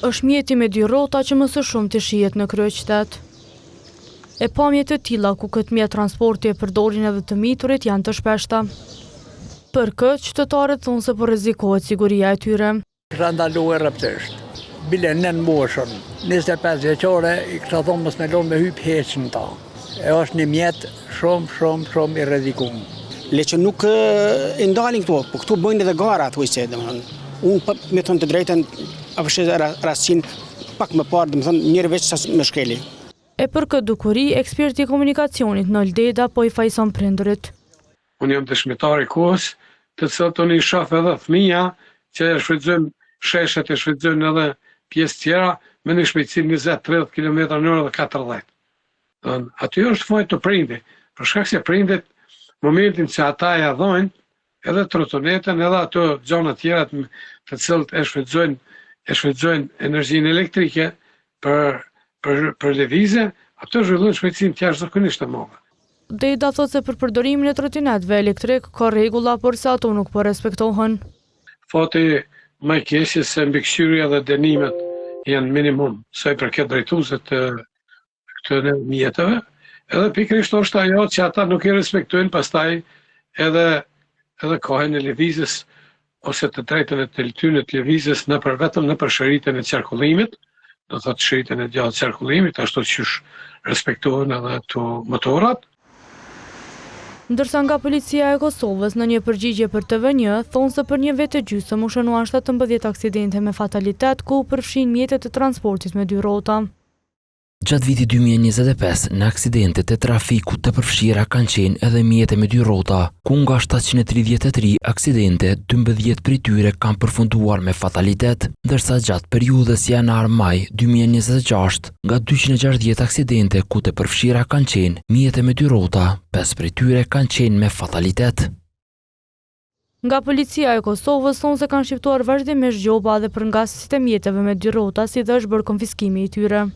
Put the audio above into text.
është mjeti me 2 rrota që më së shumti shihet në kryeqytet. E pamje të tilla ku këtë mjet transporti e përdorin edhe të miturit janë të shpeshta. Për këtë, qytetarët thonë se po rrezikohet siguria e tyre. Kisha ndaluar rreptërisht. Bile nën moshën, 25 vjeçore, i kisha thonë mos me lënë me hyp heq në ta. E është një mjet shumë i rrezikuar. Le që nuk e ndalin këtu, po këtu bëjnë edhe gara thuaj se domethënë. Unë me thonë të drejtën avëshë rastin pak më parë, domethënë njëri veç sa më shkeli. E për këtë dukuri, eksperti i komunikacionit Nol Deda po i fajson prindërit. Unë jam dëshmitar i kohës, të cilët unë i shoh edhe fëmija që e shfrytëzojnë sheshet, e shfrytëzojnë edhe pjesë tjera me një shpejtësi 20-30 km/h dhe 40. Aty është fajt të prindit, për shkak se prindit momentin që ata ja dhojnë edhe trotonetën edhe ato gjona tjera të cilët e shfrytëzojnë energjinë elektrike për lëvizje, ato zhvillojnë shpejtësinë të jashtëzakonisht të madhe. Deda thotë se për përdorimin e trotinetëve elektrik ka rregulla, por se ato nuk po respektohen. Fati më i keq është se mbikëqyrja dhe dënimet janë minimum sa i përket drejtuesit të këtyre mjeteve. Edhe pikërisht është ajo që ata nuk i respektojnë pastaj edhe kohën e lëvizjes ose të drejtën e të lëvizjes vetëm nëpër shëritën e qarkullimit, do thotë shëritën e gjatë qarkullimit, ashtu që respektohen edhe ato motorat. Ndërsa nga policia e Kosovës në një përgjigje për TV1 thonë se për një vit e gjysmë u shënuan 17 aksidente me fatalitet ku përfshin mjetet të transportit me 2 rrota. Gjatë vitit 2025, në aksidentet e trafikut të përfshira kanë qenë edhe mjete me 2 rrota, ku nga 733 aksidente, 12 prej tyre kanë përfunduar me fatalitet, ndërsa gjatë periudhës janar-maj 2026, nga 260 aksidente ku të përfshira kanë qenë mjete me 2 rrota, 5 prej tyre kanë qenë me fatalitet. Nga policia e Kosovës thonë se kanë shqiptuar vazhdimisht gjoba dhe për ngacësit e mjeteve me 2 rrota, si dhe është bërë konfiskimi i tyre.